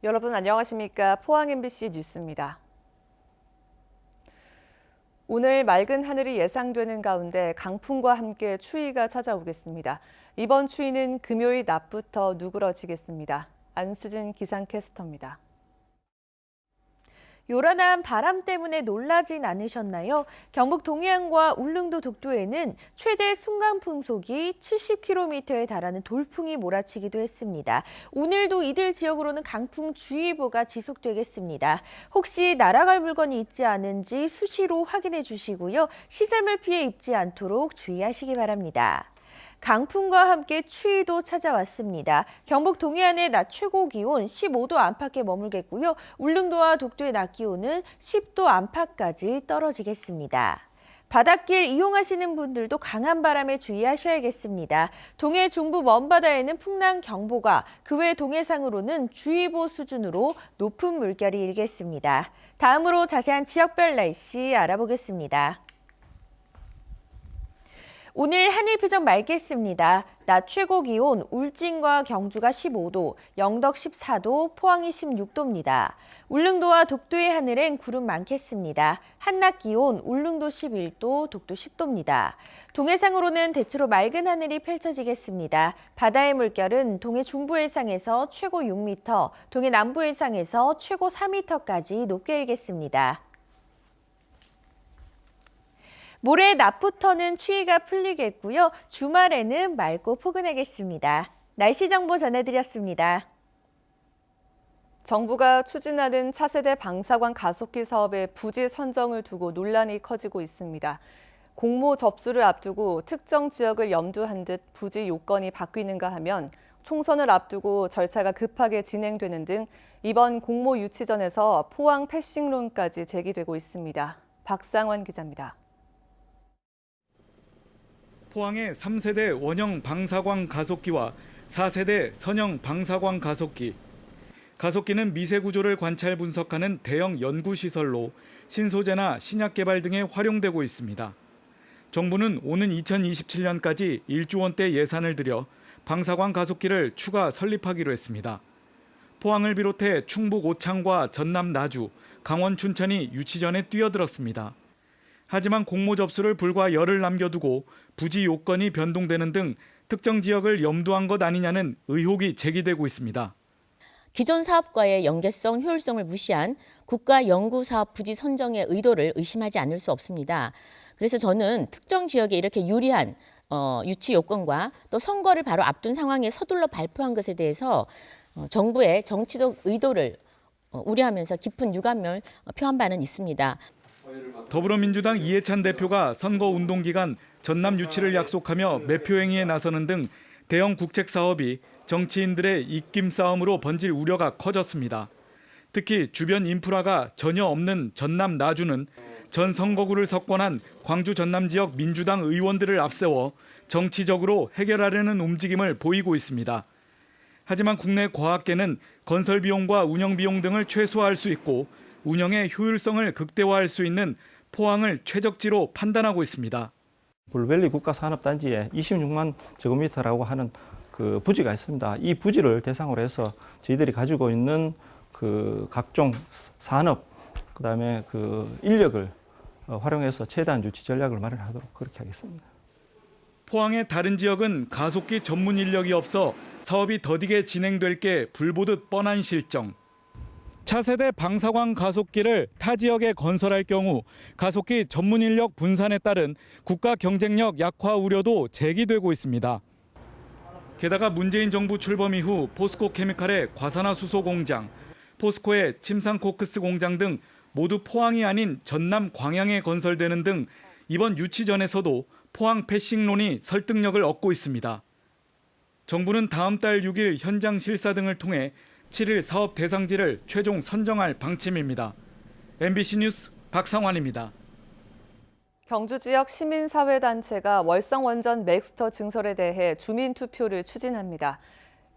여러분 안녕하십니까? 포항 MBC 뉴스입니다. 오늘 맑은 하늘이 예상되는 가운데 강풍과 함께 추위가 찾아오겠습니다. 이번 추위는 금요일 낮부터 누그러지겠습니다. 안수진 기상캐스터입니다. 요란한 바람 때문에 놀라진 않으셨나요? 경북 동해안과 울릉도 독도에는 최대 순간 풍속이 70km에 달하는 돌풍이 몰아치기도 했습니다. 오늘도 이들 지역으로는 강풍주의보가 지속되겠습니다. 혹시 날아갈 물건이 있지 않은지 수시로 확인해 주시고요. 시설물 피해 입지 않도록 주의하시기 바랍니다. 강풍과 함께 추위도 찾아왔습니다. 경북 동해안의 낮 최고 기온 15도 안팎에 머물겠고요. 울릉도와 독도의 낮 기온은 10도 안팎까지 떨어지겠습니다. 바닷길 이용하시는 분들도 강한 바람에 주의하셔야겠습니다. 동해 중부 먼바다에는 풍랑경보가, 그 외 동해상으로는 주의보 수준으로 높은 물결이 일겠습니다. 다음으로 자세한 지역별 날씨 알아보겠습니다. 오늘 하늘 표정 맑겠습니다. 낮 최고 기온 울진과 경주가 15도, 영덕 14도, 포항이 16도입니다. 울릉도와 독도의 하늘엔 구름 많겠습니다. 한낮 기온 울릉도 11도, 독도 10도입니다. 동해상으로는 대체로 맑은 하늘이 펼쳐지겠습니다. 바다의 물결은 동해 중부 해상에서 최고 6m, 동해 남부 해상에서 최고 4m까지 높게 일겠습니다. 모레 낮부터는 추위가 풀리겠고요. 주말에는 맑고 포근하겠습니다. 날씨 정보 전해드렸습니다. 정부가 추진하는 차세대 방사관 가속기 사업의 부지 선정을 두고 논란이 커지고 있습니다. 공모 접수를 앞두고 특정 지역을 염두한 듯 부지 요건이 바뀌는가 하면 총선을 앞두고 절차가 급하게 진행되는 등 이번 공모 유치전에서 포항 패싱론까지 제기되고 있습니다. 박상환 기자입니다. 포항의 3세대 원형 방사광 가속기와 4세대 선형 방사광 가속기. 가속기는 미세 구조를 관찰 분석하는 대형 연구시설로 신소재나 신약 개발 등에 활용되고 있습니다. 정부는 오는 2027년까지 1조 원대 예산을 들여 방사광 가속기를 추가 설립하기로 했습니다. 포항을 비롯해 충북 오창과 전남 나주, 강원 춘천이 유치전에 뛰어들었습니다. 하지만 공모 접수를 불과 열흘 남겨두고 부지 요건이 변동되는 등 특정 지역을 염두한 것 아니냐는 의혹이 제기되고 있습니다. 기존 사업과의 연계성, 효율성을 무시한 국가 연구 사업 부지 선정의 의도를 의심하지 않을 수 없습니다. 그래서 저는 특정 지역에 이렇게 유리한 유치 요건과 또 선거를 바로 앞둔 상황에 서둘러 발표한 것에 대해서 정부의 정치적 의도를 우려하면서 깊은 유감을 표한 바는 있습니다. 더불어민주당 이해찬 대표가 선거운동 기간 전남 유치를 약속하며 매표 행위에 나서는 등 대형 국책 사업이 정치인들의 입김 싸움으로 번질 우려가 커졌습니다. 특히 주변 인프라가 전혀 없는 전남 나주는 전 선거구를 석권한 광주 전남 지역 민주당 의원들을 앞세워 정치적으로 해결하려는 움직임을 보이고 있습니다. 하지만 국내 과학계는 건설 비용과 운영 비용 등을 최소화할 수 있고 운영의 효율성을 극대화할 수 있는 포항을 최적지로 판단하고 있습니다. 블루밸리 국가산업단지에 26만 제곱미터라고 하는 그 부지가 있습니다. 이 부지를 대상으로 해서 저희들이 가지고 있는 그 각종 산업, 그다음에 그 인력을 활용해서 최대한 유치 전략을 마련하도록 그렇게 하겠습니다. 포항의 다른 지역은 가속기 전문 인력이 없어 사업이 더디게 진행될 게 불보듯 뻔한 실정. 차세대 방사광 가속기를 타 지역에 건설할 경우 가속기 전문 인력 분산에 따른 국가 경쟁력 약화 우려도 제기되고 있습니다. 게다가 문재인 정부 출범 이후 포스코 케미칼의 과산화수소 공장, 포스코의 침상코크스 공장 등 모두 포항이 아닌 전남 광양에 건설되는 등 이번 유치전에서도 포항 패싱론이 설득력을 얻고 있습니다. 정부는 다음 달 6일 현장 실사 등을 통해 7일 사업 대상지를 최종 선정할 방침입니다. MBC 뉴스 박상환입니다. 경주 지역 시민사회단체가 월성원전 맥스터 증설에 대해 주민투표를 추진합니다.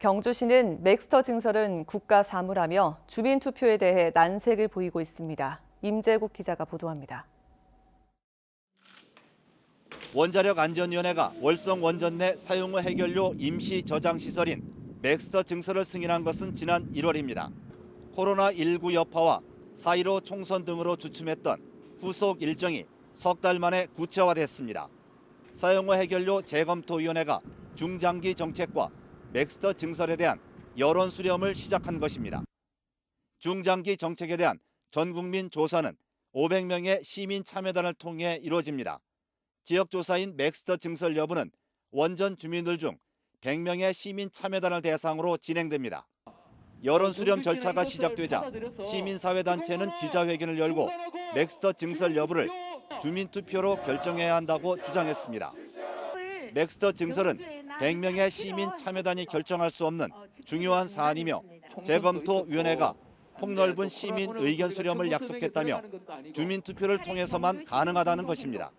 경주시는 맥스터 증설은 국가 사무라며 주민투표에 대해 난색을 보이고 있습니다. 임재국 기자가 보도합니다. 원자력안전위원회가 월성원전 내 사용후 해결료 임시 저장 시설인 맥스터 증설을 승인한 것은 지난 1월입니다. 코로나19 여파와 4.15 총선 등으로 주춤했던 후속 일정이 석 달 만에 구체화됐습니다. 사용후 해결료 재검토위원회가 중장기 정책과 맥스터 증설에 대한 여론 수렴을 시작한 것입니다. 중장기 정책에 대한 전국민 조사는 500명의 시민 참여단을 통해 이루어집니다. 지역조사인 맥스터 증설 여부는 원전 주민들 중 100명의 시민 참여단을 대상으로 진행됩니다. 여론 수렴 절차가 시작되자 시민사회단체는 기자회견을 열고 맥스터 증설 여부를 주민투표로 결정해야 한다고 주장했습니다. 맥스터 증설은 100명의 시민 참여단이 결정할 수 없는 중요한 사안이며 재검토위원회가 폭넓은 시민 의견 수렴을 약속했다며 주민투표를 통해서만 가능하다는 것입니다.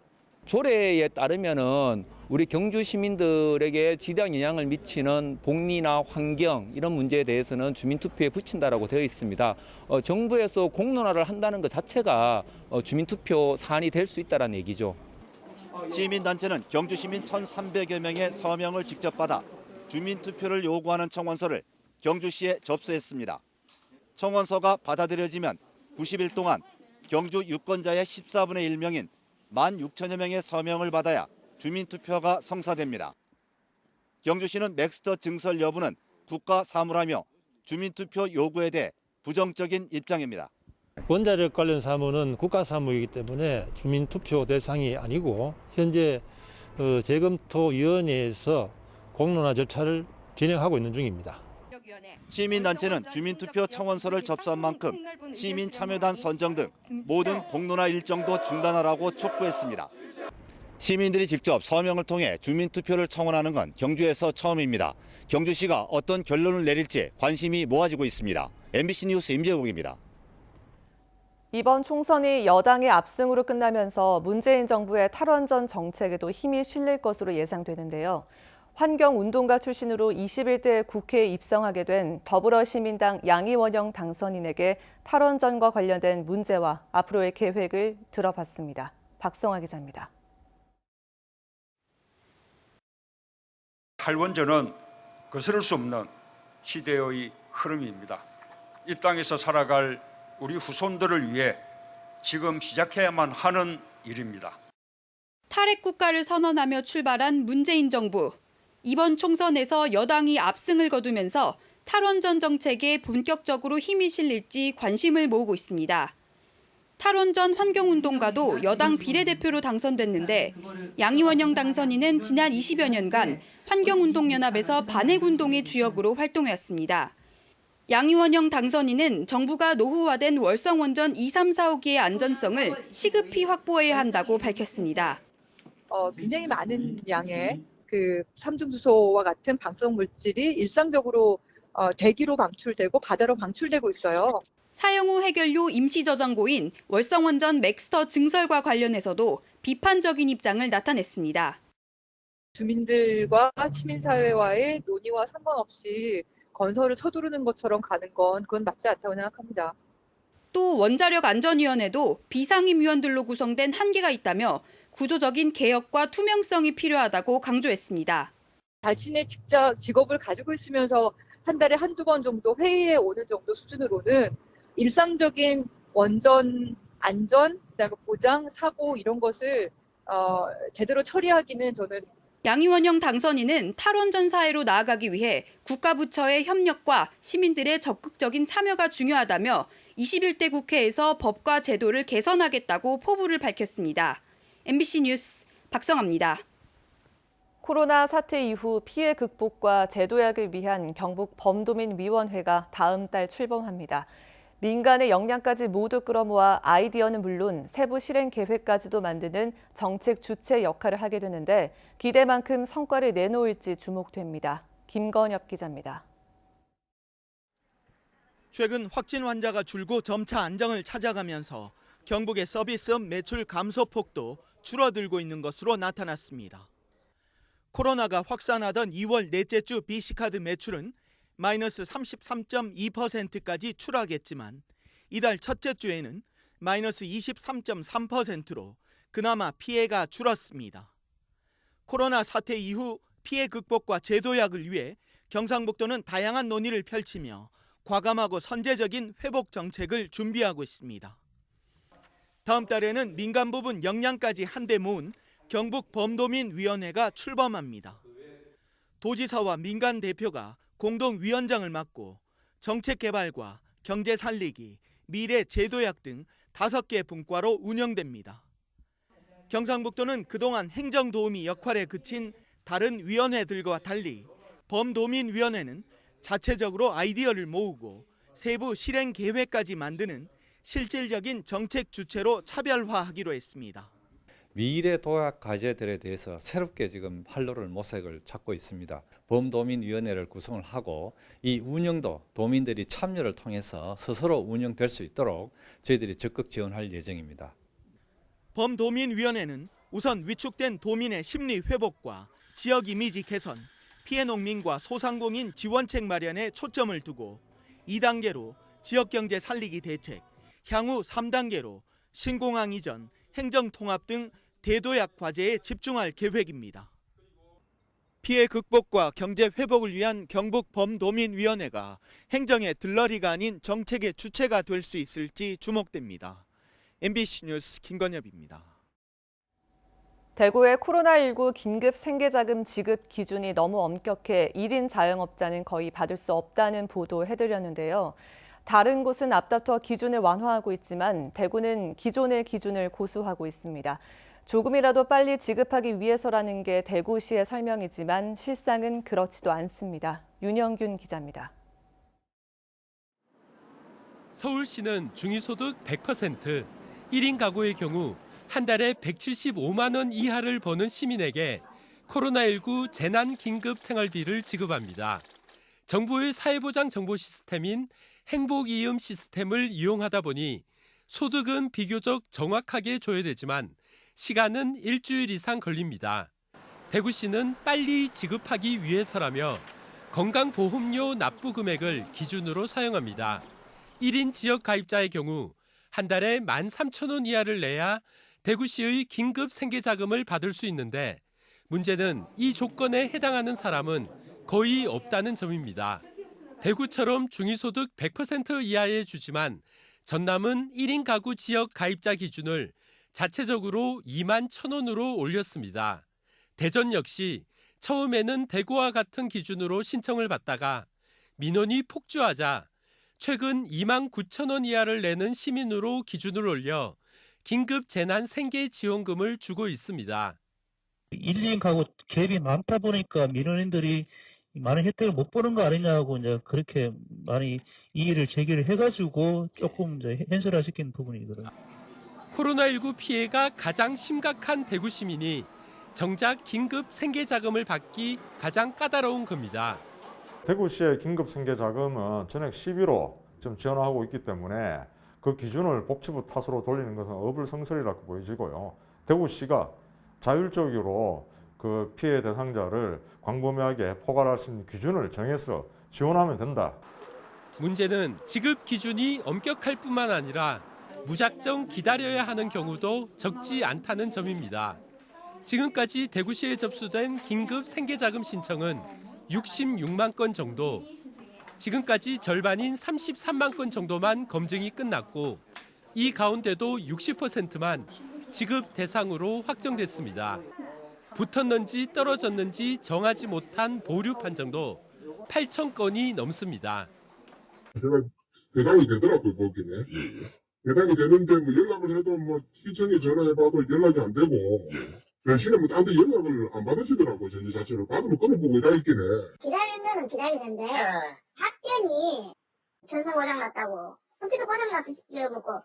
조례에 따르면은 우리 경주 시민들에게 지대한 영향을 미치는 복리나 환경 이런 문제에 대해서는 주민투표에 붙인다라고 되어 있습니다. 정부에서 공론화를 한다는 것 자체가 주민투표 사안이 될 수 있다는 얘기죠. 시민단체는 경주 시민 1,300여 명의 서명을 직접 받아 주민투표를 요구하는 청원서를 경주시에 접수했습니다. 청원서가 받아들여지면 90일 동안 경주 유권자의 14분의 1명인 16,000여 명의 서명을 받아야 주민투표가 성사됩니다. 경주시는 맥스터 증설 여부는 국가 사무라며 주민투표 요구에 대해 부정적인 입장입니다. 원자력 관련 사무는 국가 사무이기 때문에 주민투표 대상이 아니고 현재 재검토위원회에서 공론화 절차를 진행하고 있는 중입니다. 시민단체는 주민투표 청원서를 접수한 만큼 시민참여단 선정 등 모든 공론화 일정도 중단하라고 촉구했습니다. 시민들이 직접 서명을 통해 주민투표를 청원하는 건 경주에서 처음입니다. 경주시가 어떤 결론을 내릴지 관심이 모아지고 있습니다. MBC 뉴스 임재국입니다. 이번 총선이 여당의 압승으로 끝나면서 문재인 정부의 탈원전 정책에도 힘이 실릴 것으로 예상되는데요. 환경운동가 출신으로 21대 국회에 입성하게 된 더불어시민당 양이원영 당선인에게 탈원전과 관련된 문제와 앞으로의 계획을 들어봤습니다. 박성아 기자입니다. 탈원전은 거스를 수 없는 시대의 흐름입니다. 이 땅에서 살아갈 우리 후손들을 위해 지금 시작해야만 하는 일입니다. 탈핵 국가를 선언하며 출발한 문재인 정부. 이번 총선에서 여당이 압승을 거두면서 탈원전 정책에 본격적으로 힘이 실릴지 관심을 모으고 있습니다. 탈원전 환경운동가도 여당 비례대표로 당선됐는데 양이원영 당선인은 지난 20여 년간 환경운동연합에서 반핵운동의 주역으로 활동해왔습니다. 양이원영 당선인은 정부가 노후화된 월성원전 2, 3, 4호기의 안전성을 시급히 확보해야 한다고 밝혔습니다. 굉장히 많은 양의 삼중수소와 같은 방사성 물질이 일상적으로 대기로 방출되고 바다로 방출되고 있어요. 사용 후 해결료 임시 저장고인 월성원전 맥스터 증설과 관련해서도 비판적인 입장을 나타냈습니다. 주민들과 시민사회와의 논의와 상관없이 건설을 서두르는 것처럼 가는 건 그건 맞지 않다고 생각합니다. 또 원자력안전위원회도 비상임위원들로 구성된 한계가 있다며 구조적인 개혁과 투명성이 필요하다고 강조했습니다. 자신의 직업을 가지고 있으면서 한 달에 한두 번 정도 회의에 오는 정도 수준으로는 일상적인 원전 안전, 그다음에 고장, 사고 이런 것을 제대로 처리하기는 저는 양이원영 당선인은 탈원전 사회로 나아가기 위해 국가부처의 협력과 시민들의 적극적인 참여가 중요하다며 21대 국회에서 법과 제도를 개선하겠다고 포부를 밝혔습니다. MBC 뉴스 박성아입니다. 코로나 사태 이후 피해 극복과 재도약을 위한 경북 범도민위원회가 다음 달 출범합니다. 민간의 역량까지 모두 끌어모아 아이디어는 물론 세부 실행 계획까지도 만드는 정책 주체 역할을 하게 되는데 기대만큼 성과를 내놓을지 주목됩니다. 김건엽 기자입니다. 최근 확진 환자가 줄고 점차 안정을 찾아가면서 경북의 서비스업 매출 감소폭도 줄어들고 있는 것으로 나타났습니다. 코로나가 확산하던 2월 넷째 주 BC카드 매출은 마이너스 33.2%까지 추락했지만 이달 첫째 주에는 마이너스 23.3%로 그나마 피해가 줄었습니다. 코로나 사태 이후 피해 극복과 재도약을 위해 경상북도는 다양한 논의를 펼치며 과감하고 선제적인 회복 정책을 준비하고 있습니다. 다음 달에는 민간 부분 역량까지 한데 모은 경북 범도민위원회가 출범합니다. 도지사와 민간 대표가 공동위원장을 맡고 정책 개발과 경제 살리기, 미래 제도약 등 5개 분과로 운영됩니다. 경상북도는 그동안 행정도우미 역할에 그친 다른 위원회들과 달리 범도민위원회는 자체적으로 아이디어를 모으고 세부 실행 계획까지 만드는 실질적인 정책 주체로 차별화하기로 했습니다. 미래 도약 과제들에 대해서 새롭게 지금 활로를 모색을 찾고 있습니다. 범도민위원회를 구성을 하고 이 운영도 도민들이 참여를 통해서 스스로 운영될 수 있도록 저희들이 적극 지원할 예정입니다. 범도민위원회는 우선 위축된 도민의 심리 회복과 지역 이미지 개선, 피해 농민과 소상공인 지원책 마련에 초점을 두고 2단계로 지역경제 살리기 대책, 향후 3단계로 신공항 이전, 행정통합 등 대도약 과제에 집중할 계획입니다. 피해 극복과 경제 회복을 위한 경북 범도민위원회가 행정의 들러리가 아닌 정책의 주체가 될 수 있을지 주목됩니다. MBC 뉴스 김건엽입니다. 대구의 코로나19 긴급 생계자금 지급 기준이 너무 엄격해 1인 자영업자는 거의 받을 수 없다는 보도 해드렸는데요. 다른 곳은 앞다퉈 기준을 완화하고 있지만 대구는 기존의 기준을 고수하고 있습니다. 조금이라도 빨리 지급하기 위해서라는 게 대구시의 설명이지만 실상은 그렇지도 않습니다. 윤영균 기자입니다. 서울시는 중위소득 100%, 1인 가구의 경우 한 달에 175만 원 이하를 버는 시민에게 코로나19 재난 긴급 생활비를 지급합니다. 정부의 사회보장 정보 시스템인 행복이음 시스템을 이용하다 보니 소득은 비교적 정확하게 조회되지만 시간은 일주일 이상 걸립니다. 대구시는 빨리 지급하기 위해서라며 건강보험료 납부 금액을 기준으로 사용합니다. 1인 지역 가입자의 경우 한 달에 13,000원 이하를 내야 대구시의 긴급 생계자금을 받을 수 있는데 문제는 이 조건에 해당하는 사람은 거의 없다는 점입니다. 대구처럼 중위소득 100% 이하에 주지만 전남은 1인 가구 지역 가입자 기준을 자체적으로 21,000원으로 올렸습니다. 대전 역시 처음에는 대구와 같은 기준으로 신청을 받다가 민원이 폭주하자 최근 29,000원 이하를 내는 시민으로 기준을 올려 긴급 재난 생계 지원금을 주고 있습니다. 1인 가구 갭이 많다 보니까 민원인들이 많은 혜택을 못 보는 거 아니냐고 이제 그렇게 많이 이의를 제기를 해가지고 조금 이제 현실화시킨 부분이거든요. 코로나19 피해가 가장 심각한 대구 시민이 정작 긴급 생계자금을 받기 가장 까다로운 겁니다. 대구시의 긴급 생계자금은 전액 시비로 좀 지원하고 있기 때문에 그 기준을 복지부 탓으로 돌리는 것은 어불성설이라고 보여지고요. 대구시가 자율적으로 그 피해 대상자를 광범위하게 포괄할 수 있는 기준을 정해서 지원하면 된다. 문제는 지급 기준이 엄격할 뿐만 아니라 무작정 기다려야 하는 경우도 적지 않다는 점입니다. 지금까지 대구시에 접수된 긴급 생계자금 신청은 66만 건 정도, 지금까지 절반인 33만 건 정도만 검증이 끝났고 이 가운데도 60%만 지급 대상으로 확정됐습니다. 붙었는지 떨어졌는지 정하지 못한 보류 판정도 8천 건이 넘습니다. 제가 대상이 되더라고요, 보기는. 대상이 되는데 뭐 연락을 해도 뭐 시청에 전화해봐도 연락이 안 되고 대신에 뭐 다들 연락을 안 받으시더라고요, 전지 자체를. 받으면 끊어보고 이라 있긴 해. 기다리는 거는 기다리는데 학견이 전선 고장 났다고 컴퓨터 고장 났으시죠 묻고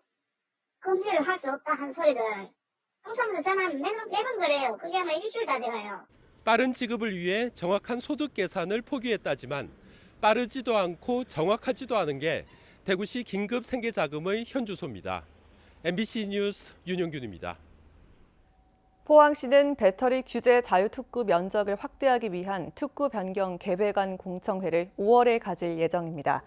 검지를 할 수 없다 한 소리를 항상부터 전화하면 매번 그래요. 그게 아마 일주일 다 돼가요. 빠른 지급을 위해 정확한 소득 계산을 포기했다지만 빠르지도 않고 정확하지도 않은 게 대구시 긴급 생계자금의 현주소입니다. MBC 뉴스 윤영균입니다. 포항시는 배터리 규제 자유특구 면적을 확대하기 위한 특구 변경 계획안 공청회를 5월에 가질 예정입니다.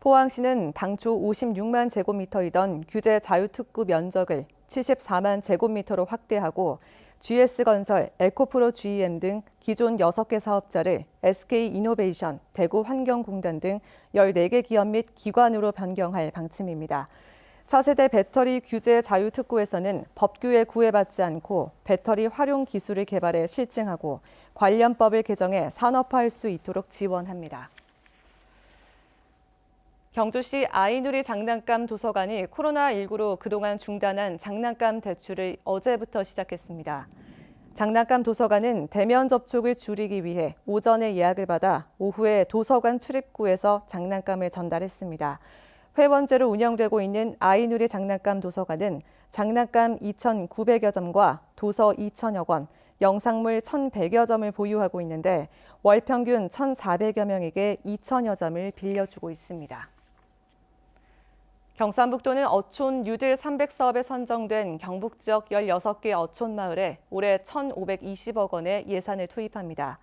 포항시는 당초 56만 제곱미터이던 규제 자유특구 면적을 74만 제곱미터로 확대하고 GS건설, 에코프로 GEM 등 기존 6개 사업자를 SK이노베이션, 대구환경공단 등 14개 기업 및 기관으로 변경할 방침입니다. 차세대 배터리 규제 자유특구에서는 법규에 구애받지 않고 배터리 활용 기술을 개발해 실증하고 관련법을 개정해 산업화할 수 있도록 지원합니다. 경주시 아이누리 장난감 도서관이 코로나19로 그동안 중단한 장난감 대출을 어제부터 시작했습니다. 장난감 도서관은 대면 접촉을 줄이기 위해 오전에 예약을 받아 오후에 도서관 출입구에서 장난감을 전달했습니다. 회원제로 운영되고 있는 아이누리 장난감 도서관은 장난감 2,900여 점과 도서 2,000여 권, 영상물 1,100여 점을 보유하고 있는데 월 평균 1,400여 명에게 2,000여 점을 빌려주고 있습니다. 경상북도는 어촌 뉴딜 300 사업에 선정된 경북 지역 16개 어촌 마을에 올해 1,520억 원의 예산을 투입합니다.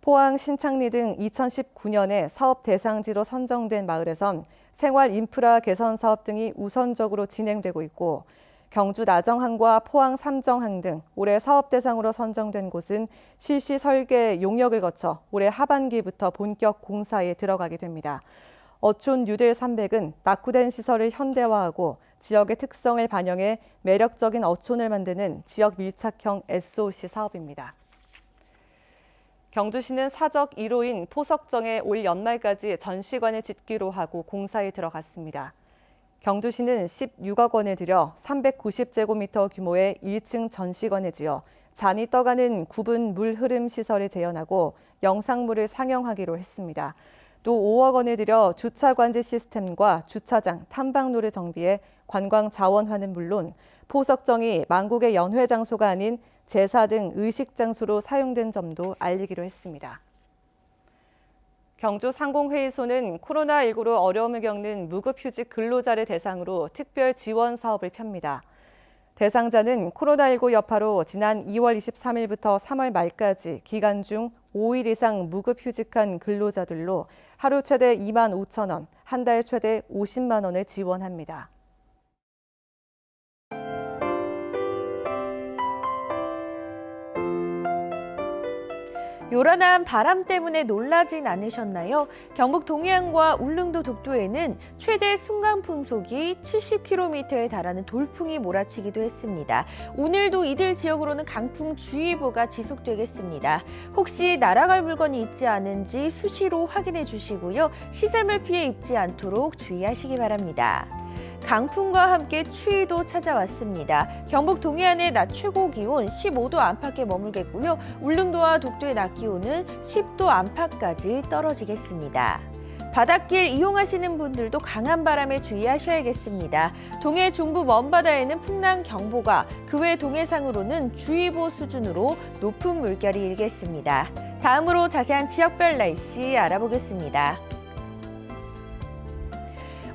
포항, 신창리 등 2019년에 사업 대상지로 선정된 마을에선 생활 인프라 개선 사업 등이 우선적으로 진행되고 있고 경주 나정항과 포항 삼정항 등 올해 사업 대상으로 선정된 곳은 실시 설계 용역을 거쳐 올해 하반기부터 본격 공사에 들어가게 됩니다. 어촌 뉴딜 300은 낙후된 시설을 현대화하고 지역의 특성을 반영해 매력적인 어촌을 만드는 지역 밀착형 SOC 사업입니다. 경주시는 사적 1호인 포석정에 올 연말까지 전시관을 짓기로 하고 공사에 들어갔습니다. 경주시는 16억 원을 들여 390제곱미터 규모의 1층 전시관을 지어 잔이 떠가는 구분 물 흐름 시설을 재현하고 영상물을 상영하기로 했습니다. 또 5억 원을 들여 주차 관제 시스템과 주차장, 탐방로를 정비해 관광 자원화는 물론 포석정이 만국의 연회 장소가 아닌 제사 등 의식 장소로 사용된 점도 알리기로 했습니다. 경주 상공회의소는 코로나19로 어려움을 겪는 무급휴직 근로자를 대상으로 특별 지원 사업을 펴니다. 대상자는 코로나19 여파로 지난 2월 23일부터 3월 말까지 기간 중 5일 이상 무급휴직한 근로자들로 하루 최대 2만 5천 원, 한 달 최대 50만 원을 지원합니다. 요란한 바람 때문에 놀라진 않으셨나요? 경북 동해안과 울릉도 독도에는 최대 순간 풍속이 70km에 달하는 돌풍이 몰아치기도 했습니다. 오늘도 이들 지역으로는 강풍주의보가 지속되겠습니다. 혹시 날아갈 물건이 있지 않은지 수시로 확인해 주시고요. 시설물 피해 입지 않도록 주의하시기 바랍니다. 강풍과 함께 추위도 찾아왔습니다. 경북 동해안의 낮 최고 기온 15도 안팎에 머물겠고요. 울릉도와 독도의 낮 기온은 10도 안팎까지 떨어지겠습니다. 바닷길 이용하시는 분들도 강한 바람에 주의하셔야겠습니다. 동해 중부 먼바다에는 풍랑경보가, 그 외 동해상으로는 주의보 수준으로 높은 물결이 일겠습니다. 다음으로 자세한 지역별 날씨 알아보겠습니다.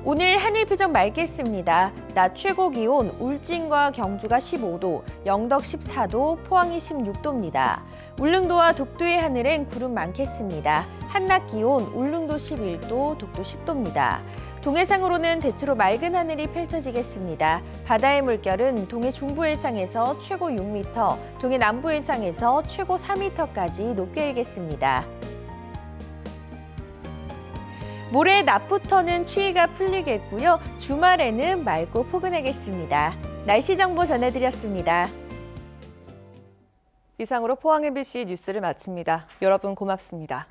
오늘 하늘 표정 맑겠습니다. 낮 최고 기온 울진과 경주가 15도, 영덕 14도, 포항이 16도입니다. 울릉도와 독도의 하늘엔 구름 많겠습니다. 한낮 기온 울릉도 11도, 독도 10도입니다. 동해상으로는 대체로 맑은 하늘이 펼쳐지겠습니다. 바다의 물결은 동해 중부 해상에서 최고 6m, 동해 남부 해상에서 최고 4m까지 높게 일겠습니다. 모레 낮부터는 추위가 풀리겠고요. 주말에는 맑고 포근하겠습니다. 날씨 정보 전해드렸습니다. 이상으로 포항 MBC 뉴스를 마칩니다. 여러분 고맙습니다.